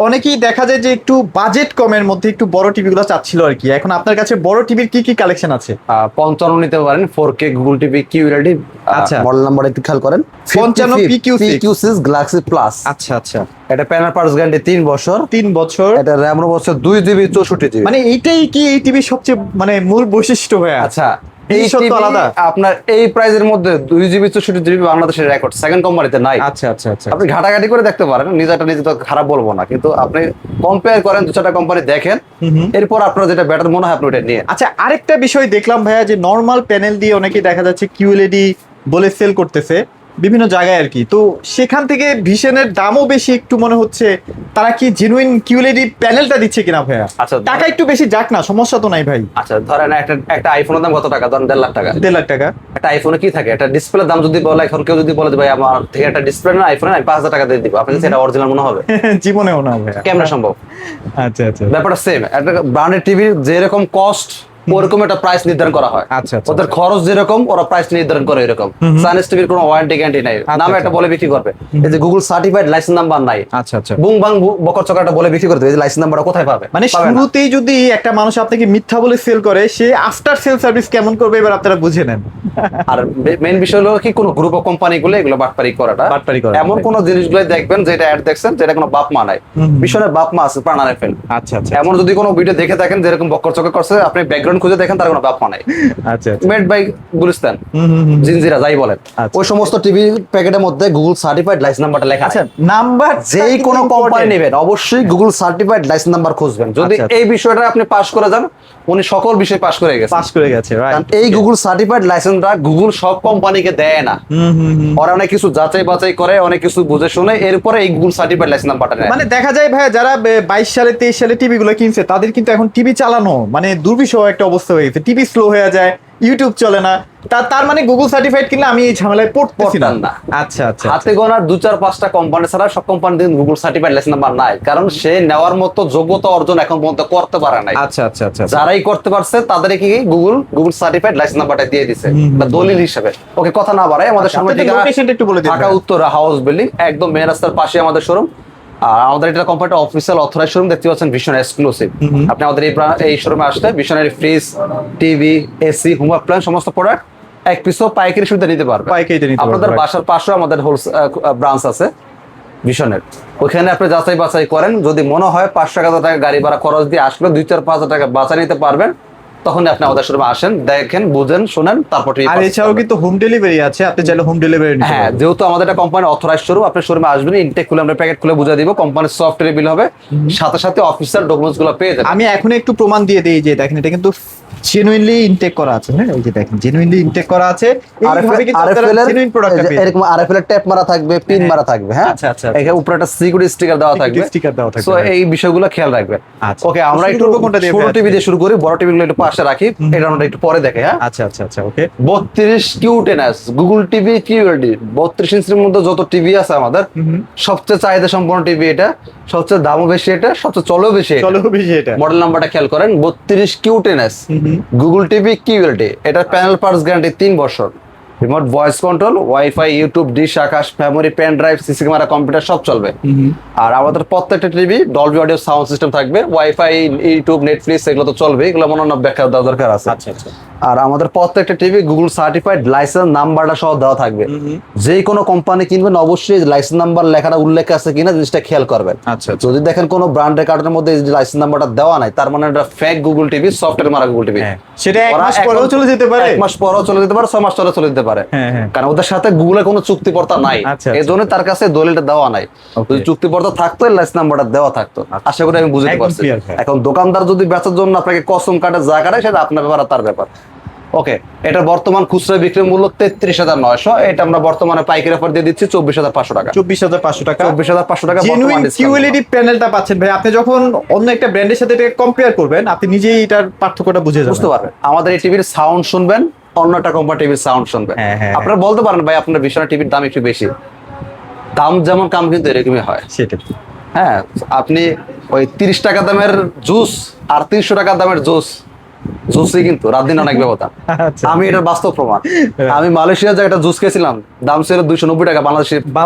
অনেকেই দেখা যায় যে একটু বাজেট কমের মধ্যে একটু বড় টিভি গুলো চাচ্ছিল আর কি। এখন আপনার কাছে বড় টিভির কি কি কালেকশন আছে? 55 নিতে পারেন, 4K গুগল টিভি কিউএলইডি। আচ্ছা। মডেল নাম্বার একটু খেয়াল করেন, 55 PQ6 গ্যালাক্সি প্লাস। আচ্ছা আচ্ছা। এটা প্যানেল পার্টস গ্যারান্টি 3 বছর। 3 বছর। এটা র‍্যাম বছর 2 GB 64 GB। মানে এইটাই কি এই টিভির সবচেয়ে মানে মূল বৈশিষ্ট্য হয়ে? আচ্ছা, এই সব তো আলাদা। আপনার এই প্রাইজের মধ্যে 2 GB 64 GB বাংলাদেশের রেকর্ড, সেকেন্ড কোম্পানিতে নাই। আচ্ছা আচ্ছা আচ্ছা। আপনি ঘাটাঘাটি করে দেখতে পারেন, নিজে তো খারাপ বলবো না, কিন্তু আপনি কম্পেয়ার করেন, 2-4টা কোম্পানি দেখেন, এরপর আপনার যেটা বেটার মনে হয় আপনি ওটা নিয়ে। আচ্ছা, আরেকটা বিষয় দেখলাম ভাইয়া যে নরমাল প্যানেল দিয়ে অনেকেই দেখা যাচ্ছে কিউএলইডি বলে সেল করতেছে বিভিন্ন জায়গায় আর কি। তো সেখান থেকে ভিশনের দামও বেশি একটু মনে হচ্ছে। তারা কি জেনুইন কিউএলইডি প্যানেলটা দিচ্ছে কিনা ভাইয়া? আচ্ছা, টাকা একটু বেশি যাক না, সমস্যা তো নাই ভাই। আচ্ছা ধরেন একটা আইফোনের দাম কত টাকা? ধরেন 1.5 লাখ টাকা। 1.5 লাখ টাকা। একটা আইফোনে কি থাকে, একটা ডিসপ্লের দাম যদি বলে, এখন কেউ যদি বলে যে ভাই আমার থেকে একটা ডিসপ্লে না আইফোনে আমি 5,000 টাকা দিয়ে দিব, আপনি সেটা অরিজিনাল মনে হবে? জীবনেও না ভাইয়া। কেমনে সম্ভব? আচ্ছা আচ্ছা। ব্যাপারটা সেম। একটা ব্র্যান্ডের টিভির যেরকম কস্ট ওরকম একটা প্রাইস নির্ধারণ করা হয়। আচ্ছা আচ্ছা। ওদের খরচ যেরকম ওরা প্রাইস নির্ধারণ করে এরকম। চাইনিজ টিভির কোনো ওয়ারেন্টি গ্যারান্টি নাই, নামে একটা বলে বিক্রি করবে। এই যে গুগল সার্টিফাইড লাইসেন্স নাম্বার নাই। আচ্ছা আচ্ছা। বুং বাং বকর চকাটা বলে বিক্রি করতে, এই যে লাইসেন্স নাম্বারটা কোথায় পাবে? মানে শুরুতেই যদি একটা মানুষ আপনাকে মিথ্যা বলে সেল করে, সে আফটার সেল সার্ভিস কেমন করবে এবার আপনারা বুঝে নেন। আর মেইন বিষয় হলো কি, কোন গ্রুপ অফ কোম্পানিগুলো এগুলো বাটপারি করাটা। এমন কোন জিনিসগুলো দেখবেন যেটা অ্যাড দেখছেন যেটা কোনো বাপ মা নাই, বিষয়ের বাপ মা আছে প্রাণারে ফেল। আচ্ছা আচ্ছা। এমন যদি কোনো ভিডিও দেখে থাকেন যেরকম বকর চকা করছে, আপনি ব্যাকগ্রাউন্ড খুঁজে দেখেন তার কোনো বাপ মা নাই। আচ্ছা আচ্ছা। মেড বাই গুলিস্তান, জিনজিরা যাই বলেন, ওই সমস্ত টিভি প্যাকেটের মধ্যে গুগল সার্টিফাইড লাইসেন্স নাম্বারটা লেখা আছে। নাম্বার যেই কোনো কোম্পানি নেবেন অবশ্যই গুগল সার্টিফাইড লাইসেন্স নাম্বার খুঁজবেন। যদি এই বিষয়টা আপনি পাস করে যান, উনি সকল বিষয় পাস করে গেছে। কারণ এই গুগল সার্টিফাইড লাইসেন্সটা গুগল সব কোম্পানিকে দেয় না। ওরা অনেক কিছু যাচাই বাছাই করে, অনেক কিছু বুঝে শুনে এরপরে এই গুগল সার্টিফাইড লাইসেন্স নাম্বারটা নেয়। মানে দেখা যায় ভাই, যারা 22 সালে 23 সালে টিভি গুলো কিনছে তাদের কিন্তু এখন টিভি চালানো মানে দুর্বিষহ একটা অবস্থা হয়ে গেছে। টিভি স্লো হয়ে যায়, ইউটিউব চলে না। তার মানে গুগল সার্টিফাইড কিনলে আমি এই ঝামেলায় পড়তেছি না। আচ্ছা আচ্ছা। হাতে গোনার 2-4-5টা কোম্পানি ছাড়া সব company Google certified licence number নাই, কারণ সে নেওয়ার মতো যোগ্যতা অর্জন এখন পর্যন্ত করতে পারে নাই। আচ্ছা আচ্ছা আচ্ছা। যারাই করতে পারছে তাদের কি গুগল সার্টিফাইড লাইসেন্স নাম্বারটা দিয়ে দিছে দলিল হিসেবে। ওকে, কথা না বাড়াই, আমাদের সামনে লোকেশনটা একটু বলে দিন। ঢাকা উত্তরা হাউস বিল্ডিং, একদম মেন রাস্তার পাশে আমাদের শোরুম। আর আমাদের এটা কোম্পানিটা অফিসিয়াল অথরাইজ শোরুম, দেখতে পাচ্ছেন ভিশন এক্সক্লুসিভ। আপনি আমাদের এই শোরুমে আসলে ভিশনের fridge, TV, AC, home appliance সমস্ত প্রোডাক্ট এক পিসও পাইকারি সুবিধা নিতে পারবে। আপনাদের বাসার পাশেও আমাদের ব্রাঞ্চ আছে ভিশনের, ওইখানে আপনি যাচাই বাছাই করেন। যদি মনে হয় 500 টাকা গাড়ি ভাড়া খরচ দিয়ে আসলে 2-4-5 টাকা বাঁচা নিতে পারবেন, তখন আপনি আমাদের শোরুমে আসেন, দেখেন, বুঝেন, শুনেন, তারপর। আর এছাড়াও কিন্তু হোম ডেলিভারি আছে, আপনি চাইলে হোম ডেলিভারি নিতে পারেন। হ্যাঁ, যেহেতু আমাদের একটা কোম্পানি অথরাইজ শোরুম, আপনি শোরুমে আসবেন, ইনটেক খুলে আমরা প্যাকেট খুলে বুঝিয়ে দিব, কোম্পানির সফটওয়্যার বিল হবে, সাথে সাথে অফিসিয়াল ডকুমেন্টস গুলো পেয়ে যাবেন। আমি এখন একটু প্রমাণ দিয়ে দেই যে দেখেন, এটা কিন্তু জেনুইনলি ইনটেক করা আছে। হ্যাঁ, এই যে দেখেন জেনুইনলি ইনটেক করা আছে। এইভাবে কিন্তু আপনারা জেনুইন প্রোডাক্ট পাবেন। এরকম আরএফএল এর ট্যাপ মারা থাকবে, পিন মারা থাকবে। হ্যাঁ, আচ্ছা আচ্ছা। এখানে উপরে একটা সিকিউরিটি স্টিকার দেওয়া থাকবে। সো এই বিষয়গুলো খেয়াল রাখবেন। ওকে, আমরা একটু ছোট টিভি দিয়ে শুরু করি, বড় টিভি গুলো একটু পাশে রাখি, এটা আমরা একটু পরে দেখে। হ্যাঁ, আচ্ছা আচ্ছা আচ্ছা। ওকে, 32 কিউটেনাস গুগল টিভি কিউএলডি, 32 ইঞ্চির মধ্যে যত টিভি আছে আমাদের সবচেয়ে চাহিদা সম্পন্ন টিভি এটা, সবচেয়ে দামও বেশি এটা, সবচেয়ে চলেও বেশি এটা। মডেল নাম্বারটা খেয়াল করেন, 32 কিউটেনাস গুগল টিভি কিউএলডি। এটার প্যানেল পার্টস গ্যারান্টি 3 বছর, remote voice control, wifi, YouTube, dish, Akash, memory, pen drive, CC camera, computer সব চলবে। আর আমাদের প্রত্যেকটা TV Dolby audio sound system থাকবে, ওয়াইফাই, ইউটিউব, নেটফ্লিক্স এগুলো তো চলবে, এগুলো মনে হয় ব্যাখ্যা দেওয়া দরকার আছে। আচ্ছা আচ্ছা। আর আমাদের প্রত্যেকটা টিভি গুগল সার্টিফাইড লাইসেন্স নাম্বারটা সহ দেওয়া থাকবে। যে কোনো কোম্পানি কিনবেন অবশ্যই লাইসেন্স নাম্বার লেখাটা উল্লেখ আছে কিনা জিনিসটা খেয়াল করবেন। আচ্ছা, যদি দেখেন কোনো ব্র্যান্ডের কার্ডের মধ্যে লাইসেন্স নাম্বারটা দেওয়া নাই, তার মানে এটা ফেক গুগল টিভি, সফটওয়্যার মারা গুগল টিভি। সেটা 1 মাস পরেও চলে যেতে পারে, 1 মাস পরেও চলে যেতে পারে, 6 মাস চলে যেতে পারে। কারণ ওদের সাথে গুগলের কোনো চুক্তিপত্র নাই, এই জন্য তার কাছে দলিলটা দেওয়া নাই। যদি চুক্তিপত্র থাকতো লাইসেন্স নাম্বারটা দেওয়া থাকতো। আশা করি আমি বুঝতে পারছি। এখন দোকানদার যদি বেচার জন্য আপনাকে কসম কাটে যা কাটে, সেটা আপনার ব্যাপার, তার ব্যাপার। ওকে, এটা বর্তমান খুচরা বিক্রি মূল্য 33,900। এটা আমরা বর্তমানে পাইকারি অফার দিয়ে দিচ্ছি 24,500 টাকা। 24,500 টাকা। 24,500 টাকা জেনুইন কিউএলইডি প্যানেলটা পাচ্ছেন ভাই। আপনি যখন অন্য একটা ব্র্যান্ডের সাথে এটা কম্পেয়ার করবেন, আপনি নিজেই এটার পার্থক্যটা বুঝতে পারবেন। আমাদের এই টিভির সাউন্ড শুনবেন, অন্য একটা কোম্পানি টিভির সাউন্ড শুনবেন। আপনারা বলতে পারেন ভাই আপনার বিশাল টিভির দাম একটু বেশি, দাম যেমন কাম কিন্তু এরকমই হয়। সেটা হ্যাঁ, আপনি ওই 30 টাকা দামের জুস আর 300 টাকা দামের জুস জুসই কিন্তু রাত দিন অনেক ব্যবধান। আচ্ছা। আমি এটার বাস্তব প্রমাণ। আমি মালয়েশিয়া যে একটা জুস খেয়েছিলাম, দাম ছিল 290 টাকা বাংলাদেশি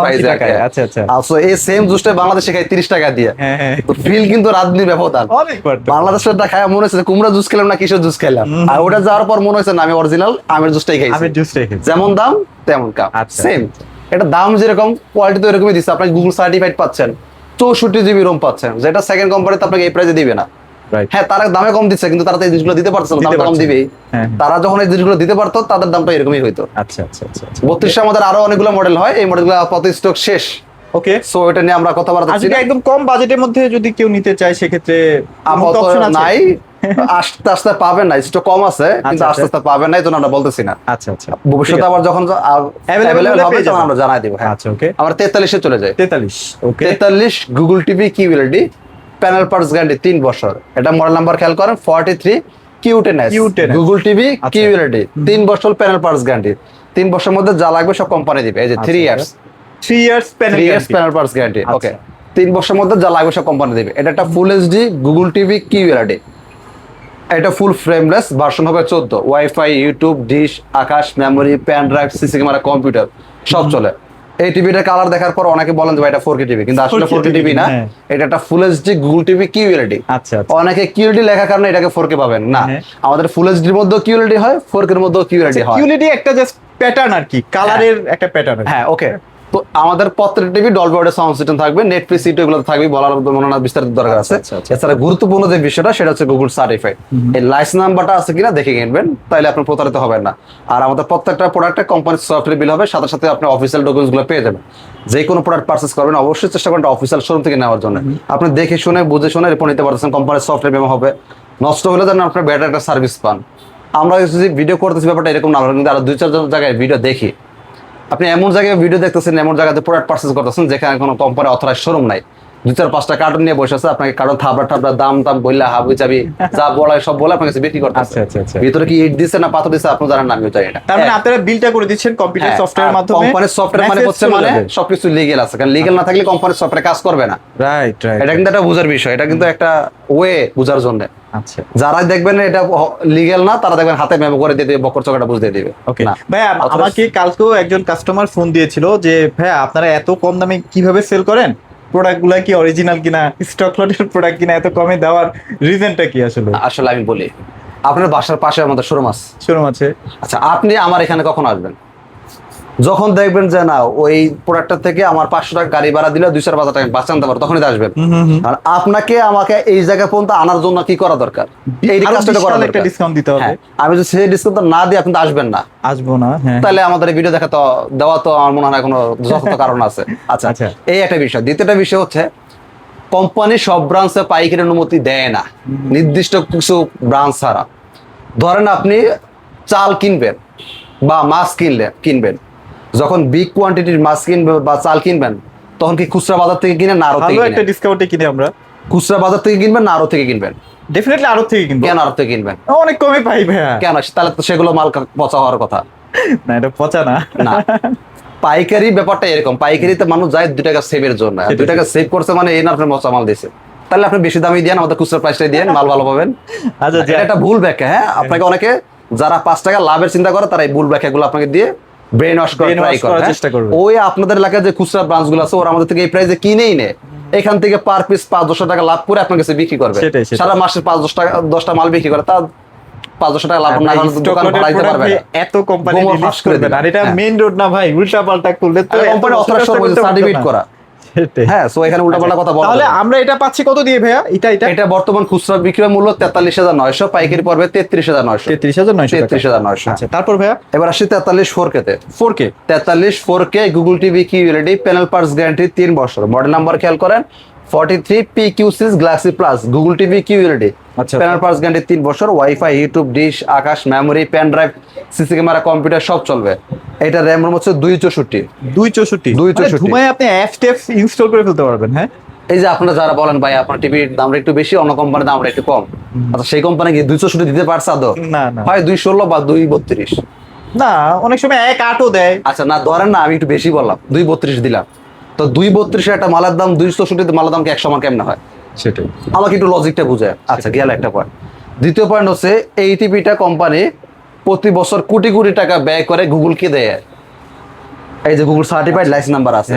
টাকায়। আচ্ছা আচ্ছা। আসলে এই সেম জুসটা বাংলাদেশে খাই 30 টাকা দিয়ে। হ্যাঁ। তো ফিল কিন্তু রাত দিন ব্যবধান। অনেক পার্থক্য। বাংলাদেশেরটা খায় মনে হচ্ছে কুমড়া জুস খেলাম না কিসের জুস খেলাম, আর ওটা যাওয়ার পর মনে হচ্ছে না আমি অরিজিনাল আমের জুসটাই খাইছি। আমের জুসটাই খেয়েছি। যেমন দাম তেমন কাপ, আচ্ছা। সেম। এটা দাম যেরকম কোয়ালিটি তো এরকমই দিচ্ছে। আপনি গুগল সার্টিফাইড পাচ্ছেন, 64 জিবি রোম পাচ্ছেন, যেটা সেকেন্ড কোম্পানিতে আপনাকে এই প্রাইসে দিবে না। রাইট। হ্যাঁ, তারা দামে কম দিচ্ছে, কিন্তু তারা তো এই জিনিসগুলো দিতে পারছে না, দাম কম দিবেই। হ্যাঁ। তারা যখন এই জিনিসগুলো দিতে পারতো তাদের দামটা এরকমই হইতো। আচ্ছা আচ্ছা আচ্ছা। 32 আমাদের আরো অনেকগুলো মডেল হয়, এই মডেলগুলো আপাতত স্টক শেষ। ওকে। সো এটা নিয়ে আমরা কথা বলতে চাচ্ছি আজকে না। একদম কম বাজেটের মধ্যে যদি কেউ নিতে চায় সেক্ষেত্রে আপাতত অপশন আছে নাই, আস্তে আস্তে পাবেন না, স্টক কম আছে কিন্তু আচ্ছা, আস্তে আস্তে পাবেন না, এই জন্য আমরা বলতেছি না। আচ্ছা আচ্ছা। ভবিষ্যতে আবার যখন Available হলে হবে পেয়ে তখন যাবেন। আমরা জানাই দিব। হ্যাঁ, আচ্ছা ওকে। আমরা 43-এ চলে যাই। 43। ওকে। 43 Google TV QLED, panel parts guarantee 3 বছর। এটা মডেল নাম্বার খেয়াল করেন 43 কিউ10s। Q10s গুগল টিভি আচ্ছা। কিউএলডি 3 বছর প্যানেল পার্টস গ্যারান্টি। 3 বছরের মধ্যে যা লাগবে সব কোম্পানি দিবে। এই যে 3 years 3 years panel 3 years panel parts guarantee. আচ্ছা। ওকে, 3 বছরের মধ্যে যা লাগবে সব কোম্পানি দিবে। এটা একটা full HD Google TV QLED. এটা ফুল ফ্রেমলেস ভার্সন হবে 14, wifi, YouTube, dish, Akash, memory, pen drive, CC camera, computer সব চলে। এই টিভিটা কালার দেখার পর অনেকে বলেন যে ভাই এটা 4K টিভি, কিন্তু আসলে 4K টিভি না, হ্যাঁ। এটা একটা full HD Google TV QLED. আচ্ছা আচ্ছা। অনেকে কিউএলডি লেখার কারণে এটাকে 4K পাবেন না, হ্যাঁ। আমাদের ফুল এইচডির মধ্যেও কিউএলডি হয়, 4K এর মধ্যেও কিউএলডি হয়। কিউএলইডি একটা জাস্ট প্যাটার্ন আর কি, কালারের একটা প্যাটার্ন। হ্যাঁ, ওকে। তো আমাদের প্রত্যেকটা TV Dolby audio sound system থাকবে, নেট ফ্রি সিটি এগুলো থাকবে, বলার মনে না বিস্তারিত দরকার আছে। আচ্ছা, আচ্ছা। এছাড়া গুরুত্বপূর্ণ যে বিষয়টা সেটা হচ্ছে গুগল সার্টিফাইড। এই লাইসেন্স নাম্বারটা আছে কিনা দেখে কিনবেন, তাইলে আপনি প্রতারিত হবেন না। আর আমাদের প্রত্যেকটা প্রোডাক্টে কোম্পানির সফটওয়্যার বিল হবে, সাথে সাথে আপনি অফিসিয়াল ডকুমেন্টস গুলো পেয়ে যাবেন। যে কোনো প্রোডাক্ট পারচেস করবেন অবশ্যই চেষ্টা করবেন অফিসিয়াল শোরুম থেকে নেওয়ার জন্য। আপনি দেখে শুনে বুঝে শুনে এরপর নিতে পারতেছেন, কোম্পানির সফটওয়্যার মেমো হবে। নষ্ট হলে যেন আপনার বেটার একটা সার্ভিস পান। আমরা যদি ভিডিও করতেছি ব্যাপারটা এরকম না, কিন্তু আরো 2-4 জায়গায় ভিডিও দেখি। আপনি এমন জায়গায় ভিডিও দেখতেছেন, এমন জায়গাতে প্রোডাক্ট পারচেস করতেছেন যেখানে কোনো কোম্পানি অথরাইজ শোরুম নাই, 2-4-5টা কার্টুন নিয়ে বসে আছে, আপনাকে কার্টুন থাবড়া দাম বললা হাবি চাবি যা বলা সব বলে আপনার কাছে বিক্রি করতে। আচ্ছা আচ্ছা আচ্ছা। ভিতরে কি ইট দিছে না পাথর দিছে আপনি জানেন না, আমিও জানি না। তার মানে আপনারা বিলটা করে দিচ্ছেন কম্পিউটার সফটওয়্যারের মাধ্যমে। কোম্পানির সফটওয়্যার মানে হচ্ছে মানে সবকিছু লিগ্যাল আছে, কারণ লিগ্যাল না থাকলে কোম্পানির সফটওয়্যার কাজ করবে না। Right right. এটা কিন্তু একটা বোঝার বিষয়, এটা কিন্তু একটা ওয়ে বোঝার জন্য। আচ্ছা। যারা দেখবেন এটা লিগ্যাল না, তারা দেখবেন হাতে মেমো করে দিয়ে দিবে, বকর চকাটা বুঝিয়ে দিবে। ওকে ভাই, আমাকে কালকেও একজন কাস্টমার ফোন দিয়েছিল যে ভাই আপনারা এত কম দামে কিভাবে সেল করেন, প্রোডাক্টগুলো কি অরিজিনাল কিনা, স্টক লটের প্রোডাক্ট কিনা, এত কমে দেওয়ার রিজনটা কি আসলে? আসলে আমি বলি, আপনার বাসার পাশে আমাদের শোরুম আছে। শোরুম আছে। আচ্ছা, আপনি আমার এখানে কখন আসবেন? যখন দেখবেন যে না ওই প্রোডাক্টটা থেকে আমার 500 টাকা গাড়ি ভাড়া দিলে 200 টাকা বাঁচাতে পারো, তখনই তো আসবেন। আর আপনাকে আমাকে এই জায়গা পর্যন্ত আনার জন্য কি করা দরকার? এই কাজটা করা দরকার, একটা ডিসকাউন্ট দিতে হবে। হ্যাঁ, আমি যদি সেই ডিসকাউন্ট না দিই আপনি তো আসবেন না। আসবো না, হ্যাঁ। তাহলে আমাদের এই ভিডিও দেখা তো দেওয়া তো আমার মনে হয় কোনো যথাযথ কারণ আছে। আচ্ছা আচ্ছা। এই একটা বিষয়। দ্বিতীয়টা বিষয় হচ্ছে কোম্পানি সব ব্রাঞ্চে পাইকারি অনুমতি দেয় না, নির্দিষ্ট কিছু ব্রাঞ্চ ছাড়া। ধরেন আপনি চাল কিনবেন বা মাছ কিনবেন, যখন বিগ কোয়ান্টিটির মাছ কিনবেন বা চাল কিনবেন, তখন কি খুচরা বাজার থেকে কিনেন না আড়ত থেকে ভালো একটা কিনেন? ডিসকাউন্টে কিনে আমরা। খুচরা বাজার থেকে কিনবেন না আড়ত থেকে কিনবেন? ডেফিনেটলি আরো থেকে কিনবো। কেন আড়ত থেকে কিনবেন? অনেক কমে পাই ভাইয়া। কেন? তাহলে তো সেগুলো মাল পচা হওয়ার কথা না, এটা পচা না। না। পাইকারি ব্যাপারটা এরকম, পাইকারিতে মানুষ যায় 2 টাকা সেভের জন্য, 2 টাকা সেভ করছে মানে এই না আপনার মচা মাল দিছে। তাহলে আপনি বেশি দামি দেন, আমাদের খুচরা প্রাইসটাই দেন, মাল ভালো পাবেন। আচ্ছা, এটা একটা ভুল ব্যাখ্যা। হ্যাঁ, আপনাকে অনেকে যারা 5 টাকা লাভের চিন্তা করে তারা এই ভুল ব্যাখ্যাগুলো আপনাকে দিয়ে ব্রেন ওয়াশ করার ট্রাই করে। চেষ্টা করবে। ওই আপনাদের এলাকায় যে খুচরা ব্রাঞ্চগুলো আছে ওরা আমাদের থেকে এই প্রাইসে কিনেই নেয়, এখান থেকে পার পিস 5-10 টাকা লাভ করে আপনার কাছে বিক্রি করবে। সেটাই। সারা মাসে 5-10 টাকা 10টা মাল বিক্রি করে, তা 5-10 টাকা লাভ না হলে দোকান ভাড়াইতে পারবে না। এত কোম্পানি গোমর রিলিজ ফাঁস করে করবে না। আর এটা হ্যাঁ। মেইন রোড না ভাই, উল্টা পাল্টা করলে তো কোম্পানি অথরাইজ সার্টিফিকেট করা। সেটাই। হ্যাঁ, সো এখানে উল্টাপাল্টা কথা বলা তাহলে যাবে না। আমরা এটা পাচ্ছি কত দিয়ে ভাইয়া? এটা এটা বর্তমান খুচরা বিক্রয় মূল্য 43,900, পাইকারি পড়বে 33,900। 33,900। 33,900। আচ্ছা, তারপর ভাইয়া এবার আসি 43 4K তে। 4K 43 4K Google TV QLED, panel parts guarantee 3 বছর। মডেল নাম্বার খেয়াল করেন 43 PQ series glassy plus Google TV QLED. আচ্ছা। প্যানেল পার্টস গ্যারান্টি 3 বছর, wifi, YouTube, dish, Akash, memory, pen drive, CC camera, computer সব চলবে। এটা র্যাম রোম হচ্ছে 264। 264 264 ঘুমায় আপনি অ্যাপ টেপস ইনস্টল করে ফেলতে পারবেন। হ্যাঁ, এই যে আপনারা যারা বলেন ভাই আপনার টিভির দামটা একটু বেশি, অন্য কোম্পানির দামটা একটু কম, আচ্ছা সেই কোম্পানি কি 264 দিতে পারছে আদৌ? না না হয় 216 বা 232। না, অনেক সময় 1.8ও দেয়। আচ্ছা না, ধরেন না আমি একটু বেশি বললাম, 232 দিলাম, তো 232 একটা মালের দাম 264 মালের দাম কি এক সমান কেমনে হয়? সেটাই। আমাকে একটু লজিকটা বুঝায়। আচ্ছা গেল একটা পয়েন্ট। দ্বিতীয় পয়েন্ট হচ্ছে এই টিভিটা কোম্পানি প্রতি বছর কোটি কোটি টাকা ব্যয় করে গুগলকে দেয়। এই যে গুগল সার্টিফাইড লাইসেন্স নাম্বার আছে,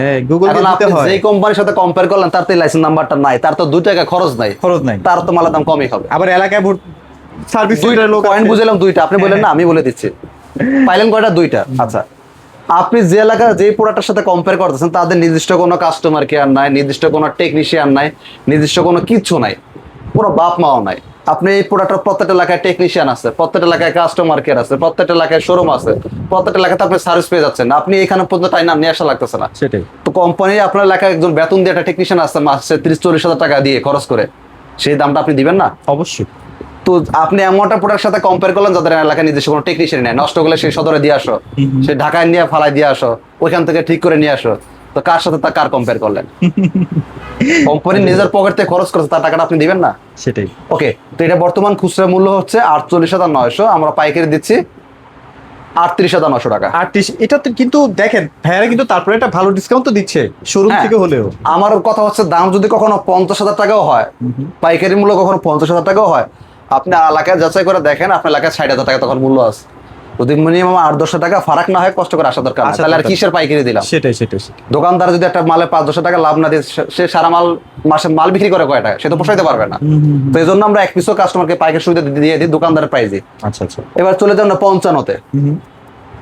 এখন আপনি যে কোম্পানির সাথে কম্পেয়ার করলেন তার তো লাইসেন্স নাম্বারটা নাই, তার তো 2 টাকা খরচ নাই, তার তো মালের দাম কমই হবে। আবার এলাকায় সার্ভিস লোক পয়েন্ট বুঝলাম দুইটা, আপনি বললেন না আমি বলে দিচ্ছি, পাইলেন কয়টা? দুইটা। আচ্ছা, আপনি যে এলাকার যে প্রোডাক্টের সাথে কম্পেয়ার করতেছেন তাদের নির্দিষ্ট কোনো কাস্টমার কেয়ার নাই, নির্দিষ্ট কোনো টেকনিশিয়ান নাই, নির্দিষ্ট কোনো কিছু নাই, কোনো বাপ মাও নাই। আপনি এই প্রোডাক্টের প্রত্যেকটা এলাকায় টেকনিশিয়ান আছে, প্রত্যেকটা এলাকায় কাস্টমার কেয়ার আছে, প্রত্যেকটা এলাকায় শোরুম আছে, প্রত্যেকটা এলাকাতে আপনি সার্ভিস পেয়ে যাচ্ছেন, আপনি এখানে পর্যন্ত টাইম নিয়ে আসা লাগতেছে না। সেটাই তো কোম্পানি আপনার এলাকায় একজন বেতন দিয়ে একটা টেকনিশিয়ান আসছে মাসে 30-40 হাজার টাকা দিয়ে খরচ করে, সেই দামটা আপনি দিবেন না? অবশ্যই। তো আপনি এমন একটা প্রোডাক্টের সাথে কম্পেয়ার করলেন যাদের এলাকায় নিজস্ব কোনো টেকনিশিয়ান নেই, নষ্ট করলে সেই সদরে দিয়ে আসো, সে ঢাকায় নিয়ে ফালাই দিয়ে আসো, ওইখান থেকে ঠিক করে নিয়ে আসো, তো কার সাথে কার কম্পেয়ার করলেন? কোম্পানি নিজের পকেট থেকে খরচ করেছে, তার টাকাটা আপনি দিবেন না? সেটাই। ওকে, তো এটা বর্তমান খুচরা মূল্য হচ্ছে 48,900, আমরা পাইকারি দিচ্ছি 38,900 টাকা। 38, এটা তো কিন্তু দেখেন ভাইয়ারা কিন্তু তারপরে একটা ভালো ডিসকাউন্ট তো দিচ্ছে শোরুম থেকে হলেও। আমার কথা হচ্ছে দাম যদি কখনো 50,000 টাকাও হয়, পাইকারি মূল্য কখনো 50,000 টাকাও হয়, আপনি এলাকায় যাচাই করে দেখেন আপনার এলাকায় 60,000 টাকা তখন মূল্য আছে। যদি মিনিমাম 8-10 টাকা ফারাক না হয়, কষ্ট করে আসা দরকার না, তাহলে আর কিসের পাইকারি দিলাম? সেটাই। দোকানদার যদি একটা মালে 5-10 টাকা লাভ না দিয়ে সে সারা মাসে মাল বিক্রি করে কয় টাকা, সে তো পোষাইতে পারবে না। তো এই জন্য আমরা এক পিসও কাস্টমারকে পাইকারি সুবিধা দিয়ে দিই দোকানদারের প্রাইজে। আচ্ছা। এবার চলে যান না 55-তে,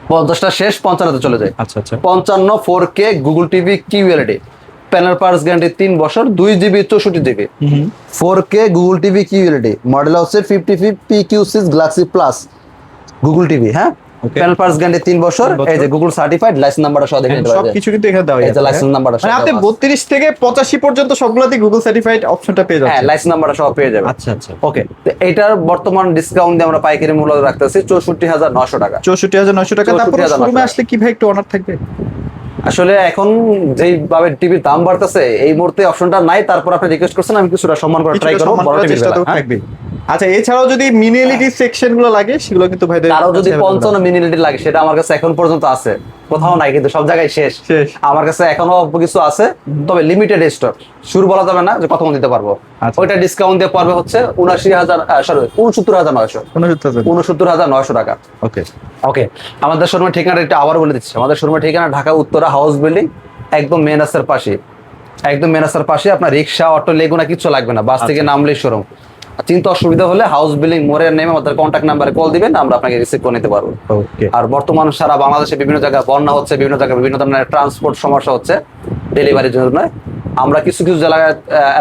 50টা শেষ, 55-তে চলে যায়। আচ্ছা। 55 4K Google TV QLED, panel parts guarantee 3 বছর, 2GB 64GB, 4K Google TV QLED, model হচ্ছে 55 PQ6 Galaxy plus Google TV. হ্যাঁ, প্যানেল পার্টস গ্যারান্টি 3 বছর, এই যে গুগল সার্টিফাইড লাইসেন্স নাম্বারটা সহ দেখে নিতে পারবেন, সবকিছু কিন্তু এখানে দেওয়া আছে। এই যে লাইসেন্স নাম্বারটা মানে আপনি 32 থেকে 85 পর্যন্ত সবগুলাতে গুগল সার্টিফাইড অপশনটা পেয়ে যাচ্ছেন। হ্যাঁ, লাইসেন্স নাম্বারটা সহ পেয়ে যাবেন। আচ্ছা। ওকে, তো এটার বর্তমান ডিসকাউন্ট দিয়ে আমরা পাইকারি মূল্য রাখতেছি 64,900 টাকা। 64,900 টাকা। তারপর শোরুমে আসলে কি ভাই একটু অনার থাকবে? আসলে এখন যেইভাবে টিভির দাম বাড়তেছে এই মুহূর্তে অপশনটা নাই, তারপর আপনি রিকোয়েস্ট করছেন, আমি কিছুটা সম্মান করার ট্রাই করব, বড় টিভির চেষ্টা তো থাকবে। আচ্ছা, এছাড়াও যদি মিনি এলইডি সেকশন গুলো লাগে সেগুলো কিন্তু ভাইদের আরো যদি 55 মিনি এলইডি লাগে, সেটা আমার কাছে এখন পর্যন্ত আছে, কোথাও নাই কিন্তু সব জায়গায় শেষ। আমার কাছে এখনো অল্প কিছু আছে, তবে লিমিটেড স্টক, শুরু বলা যাবে না যে কতক্ষণ দিতে পারবো। ওইটা ডিসকাউন্ট দিয়ে পড়বে হচ্ছে 69,900 টাকা। ওকে, আমাদের শোরুমের ঠিকানা একটু আবার বলে দিচ্ছি। আমাদের শোরুমের ঠিকানা ঢাকা উত্তরা হাউস বিল্ডিং, একদম মেন রাস্তার পাশে, আপনার রিক্সা অটো লেগুনা কিছু লাগবে না, বাস থেকে নামলেই শোরুম। চিন্তা অসুবিধা হলে হাউস বিল্ডিং মোড়ে নেমে আমাদের কন্ট্যাক্ট নাম্বারে কল দিবেন, আমরা আপনাকে রিসিভ করে নিতে পারবো। আর বর্তমান সারা বাংলাদেশে বিভিন্ন জায়গায় বন্যা হচ্ছে, বিভিন্ন জায়গায় বিভিন্ন ধরনের ট্রান্সপোর্ট সমস্যা হচ্ছে ডেলিভারির জন্য। আমরা কিছু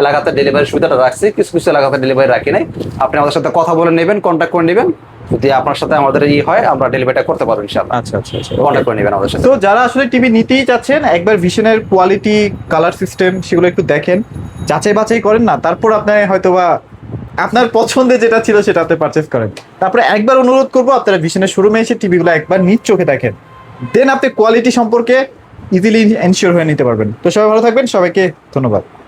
এলাকাতে ডেলিভারি সুবিধাটা রাখছি, কিছু এলাকাতে ডেলিভারি রাখি নাই। আপনি আমাদের সাথে কথা বলে নেবেন, কন্ট্যাক্ট করে নেবেন, যদি আপনার সাথে আমাদের হয় আমরা ডেলিভারিটা করতে পারবো ইনশাআল্লাহ। আচ্ছা। কন্ট্যাক্ট করে নেবেন আমাদের সাথে। তো যারা আসলে টিভি নিতেই চাচ্ছেন, একবার ভিশনের কোয়ালিটি, কালার সিস্টেম সেগুলো একটু দেখেন, যাচাই বাছাই করেন না, তারপর আপনি হয়তোবা আপনার পছন্দে যেটা ছিল সেটাতে পারচেজ করেন। তারপরে একবার অনুরোধ করবো আপনারা ভিশনের শোরুমে এসে টিভিগুলো একবার নিজ চোখে দেখেন, দেন আপনি কোয়ালিটি সম্পর্কে ইজিলি এনশিওর হয়ে নিতে পারবেন। তো সবাই ভালো থাকবেন, সবাইকে ধন্যবাদ।